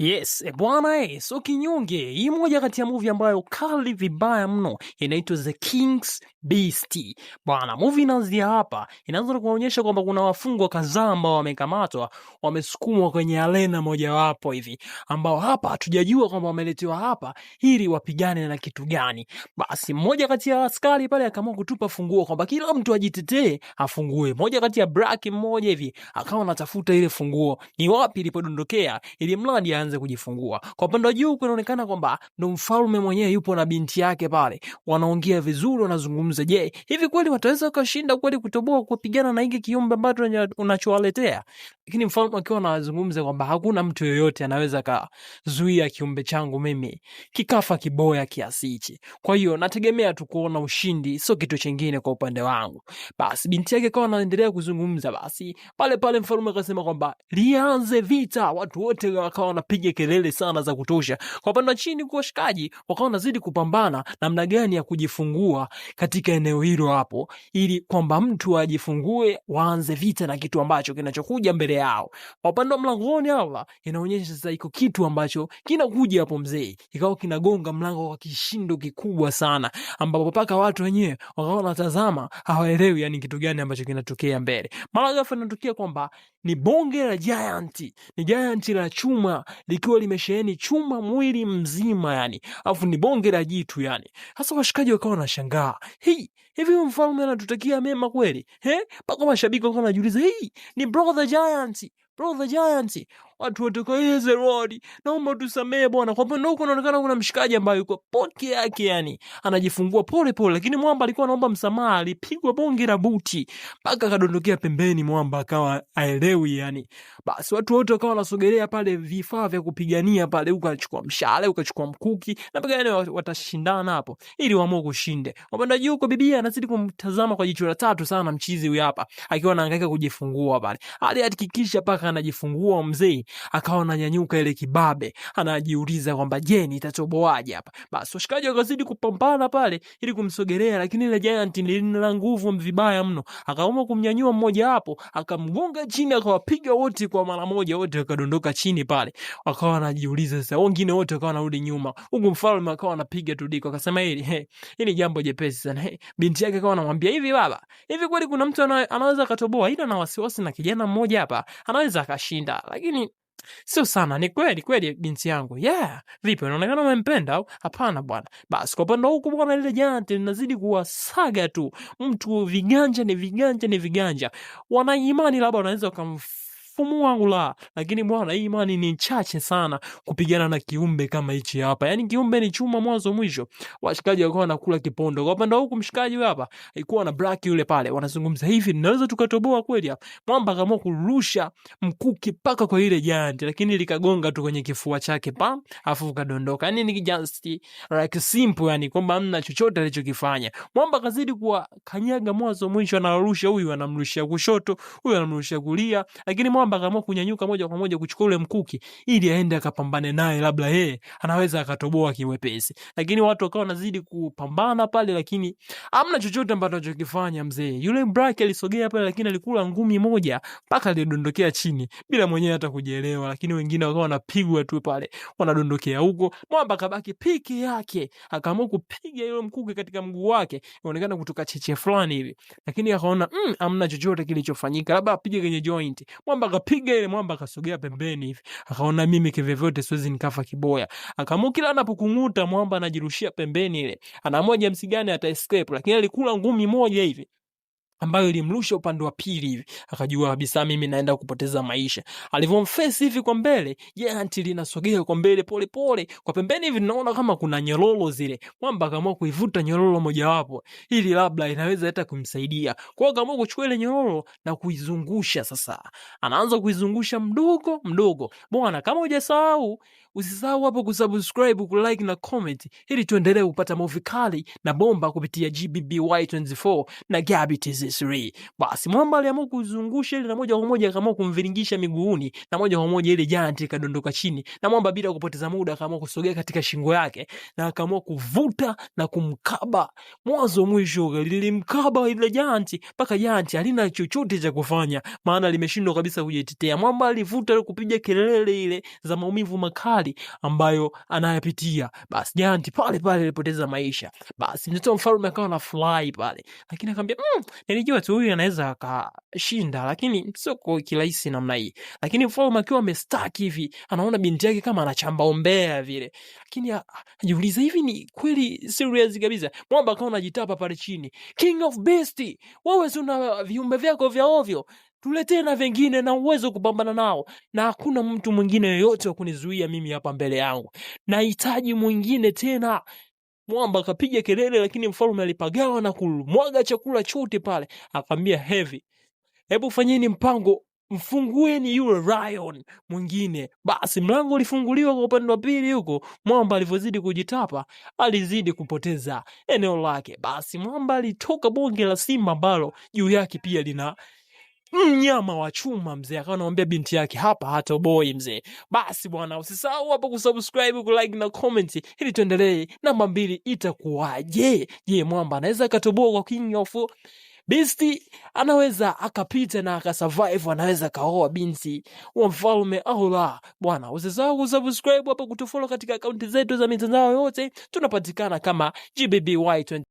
Yes, bwana so kinyonge. Hii moja kati ya movie ambayo kali vibaya mno inaitwa The King's Beast. Bwana, movie inaanzia hapa. Inaanza kuonyesha kwamba kuna wafungwa kadhaa ambao wamekamatwa, wamesukumwa kwenye arena mojawapo hivi. Ambao hapa hatujajua kwamba wameletewa hapa ili wapigane na kitu gani. Basi mmoja kati ya askari pale akaamua kutupa funguo kwamba kila mtu ajitetee afungue. Mmoja kati ya black mmoja hivi akawa anatafuta ile funguo. Ni wapi ilipodondokea ili mradi aanze kujifungua. Kwa upande wa juu kunaonekana kwamba ndo mfalme mwenyewe yupo na binti yake pale. Wanaongea vizuri, wanazungumza. Je, hivi kweli wataweza kushinda kweli kutoboa kupigana na hiki kiumbe ambacho unachowaletea? Lakini mfalme akiwa anazungumza kwamba hakuna mtu yoyote anaweza kazuia kiumbe changu mimi kikafa kiboya kiasi hichi. Kwa hiyo nategemea tu kuona ushindi, sio kitu kingine kwa upande wangu. Basi binti yake akawa anaendelea kuzungumza. Basi pale mfalme akasema kwamba lianze vita. Watu wote wakawa wanapiga kelele sana za kutosha. Kwa upande wa chini kwa washikaji wakawa wanazidi kupambana namna gani ya kujifungua katika eneo hilo hapo, ili kwamba mtu ajifungue waanze vita na kitu ambacho kinachokuja mbele yao. Kwa upande wa mlangoni hapa inaonyesha sasa iko kitu ambacho kinakuja hapo mzee. Ikawa kinagonga mlango kwa kishindo kikubwa sana, ambapo mpaka watu wenyewe wakawa wanatazama hawaelewi yani kitu gani ambacho kinatokea mbele. Mara ghafla inatokea kwamba ni bonge la giant. Ni giant la chuma likiwa limesheheni chuma mwili mzima yani. Alafu ni bonge la jitu yani. Hasa washikaji wakawa wanashangaa. Hivi mfalme anatutakia mema kweli? Paka mashabiki wakawa wanajiuliza, ni brother giant. Brother giant. Watu watakaeze rodi. Naomba tusamee bwana. Kwa upande huko unaonekana kuna mshikaji ambaye yuko peke yake yani. Anajifungua pole pole, lakini mwamba alikuwa anaomba msamaha, alipigwa bonge la buti mpaka kadondokea pembeni, mwamba akawa aelewi yani. Basi watu wote wakawa wanasogelea pale vifaa vya kupigania pale, huko achukua mshale, ukachukua mkuki na pigane watashindana hapo ili waamue kushinde. Upande juu huko bibi anazidi kumtazama kwa jicho la tatu sana mchizi huyu hapa, akiwa anahangaika kujifungua pale. Alihakikisha paka anajifungua mzee, akawa ananyanyuka ile kibabe, anajiuliza kwamba je, nitatoboaje hapa? Basi washikaji wakazidi kupambana pale ili kumsogelea, lakini ile giant lina nguvu vibaya mno. Akaamua kumnyanyua mmoja hapo, akamgonga chini, akawapiga wote kwa mara moja, wote wakadondoka chini pale. Wakawa wanajiuliza sasa, wengine wote wakawa wanarudi nyuma. Huko mfalme akawa anapiga tudiko, akasema hili jambo jepesi sana. Binti yake akawa anamwambia, hivi baba, hivi kweli kuna mtu anaweza katoboa? Ila na wasiwasi na kijana mmoja hapa anaweza akashinda, lakini sio sana. Ni kweli binti yangu. Vipi, unaonekana umempenda au? Hapana bwana. Basi kwa upande huko bwana, ile giant linazidi kuwasaga tu. Mtu viganja ni viganja. Wana imani labda wanaweza kumfumua, lakini bwana, hii imani ni chache sana kupigana na kiumbe kama hichi hapa. Yani kiumbe ni chuma mwanzo mwisho. Washikaji wakawa wanakula kipondo. Kwa upande huko mshikaji hapa alikuwa na black yule pale, wanazungumza hivi, naweza tukatoboa kweli hapa? Mwamba akaamua kurusha mkuki paka kwa ile giant, lakini likagonga tu kwenye kifua chake afu kadondoka. Yani ni just like simple, yani kwamba hamna chochote alichokifanya. Mwamba kazidi kuwa kanyaga mwanzo mwisho, anarusha huyu anamrushia kushoto, huyu anamrushia kulia, lakini Mwamba akaamua kunyanyuka moja kwa moja kuchukua ule mkuki ili aende akapambane naye, labda anaweza akatoboa kiwepesi. Lakini watu wakawa wanazidi kupambana pale, lakini hamna chochote ambacho anachokifanya mzee. Yule Black alisogea pale, lakini alikula ngumi moja mpaka alidondokea chini bila mwenyewe hata kujielewa, lakini wengine wakawa wanapigwa tu pale, wanadondokea huko. Mwamba kabaki peke yake, akaamua kupiga yule mkuki katika mguu wake, inaonekana kutoka cheche fulani hivi, lakini akaona hamna chochote kilichofanyika, labda apige kwenye joint. Mwamba akapiga ile, mwamba akasogea pembeni hivi, akaona mimi kivyovyote siwezi nikafa kiboya. Akaamua kila anapokunguta mwamba anajirushia pembeni ile, anaamua jinsi gani ata escape, lakini alikula ngumi moja hivi ambayo ilimrusha upande wa pili hivi, akajua kabisa mimi naenda kupoteza maisha. Alivomface hivi kwa mbele, giant linasogea kwa mbele pole pole, kwa pembeni hivi naona kama kuna nyororo zile. Mwamba akaamua kuivuta nyororo moja wapo ili labda inaweza hata kumsaidia. Kwa hiyo akaamua kuchukua ile nyororo na kuizungusha. Sasa anaanza kuizungusha mdogo. Bwana, kama hujasahau, usisahau hapo kusubscribe, kulike na comment ili tuendelee kupata movie kali na bomba kupitia GBBY24 na Gabby TZ. 3. Basi mwamba aliamua kuzungusha ile na moja kwa moja akaamua kumviringisha miguuni na moja kwa moja ile giant ikadondoka chini, na mwamba bila kupoteza muda akaamua kusogea katika shingo yake na akaamua kuvuta na kumkaba mwanzo mwisho. Lilimkaba ile giant mpaka giant halina chochote cha kufanya, maana limeshindwa kabisa kujitetea. Mwamba alivuta kupiga kelele ile za maumivu makali ambayo anayapitia. Basi giant pale pale alipoteza maisha. Basi mtoto mfalme akawa na fly pale, lakini akamwambia nilijua tu huyu anaweza akashinda, lakini sio kwa kirahisi namna hii. Lakini mfalme akiwa amestack hivi anaona binti yake kama anachamba ombea vile, lakini ajiuliza hivi ni kweli serious kabisa. Mwamba akawa anajitapa pale chini, King of Beast, wewe una viumbe vyako vya ovyo, tuletee na vingine na uwezo kupambana nao, na hakuna mtu mwingine yoyote wa kunizuia mimi hapa mbele yangu, nahitaji mwingine tena. Mwamba akapiga kelele, lakini mfalme alipagawa na kumwaga chakula chote pale. Akamwambia Heavy, hebu fanyeni mpango, mfungueni yule lion mwingine. Basi mlango ulifunguliwa kwa upande wa pili huko. Mwamba alivyozidi kujitapa alizidi kupoteza eneo lake. Basi mwamba alitoka bonge la simba ambalo juu yake pia lina mnyama wa chuma mzee. Akawa anamwambia binti yake hapa hatoboi mzee. Basi bwana, usisahau hapo kusubscribe, kulike na comment ili tuendelee. Namba 2 itakuwaje? Je, mwamba anaweza akatoboa kwa King of Beast? Anaweza akapita na akasurvive? Anaweza kaoa binti wa mfalme au la? Bwana, usisahau kusubscribe hapo, kutufollow katika akaunti zetu za mitandao yote. Tunapatikana kama GBBY20.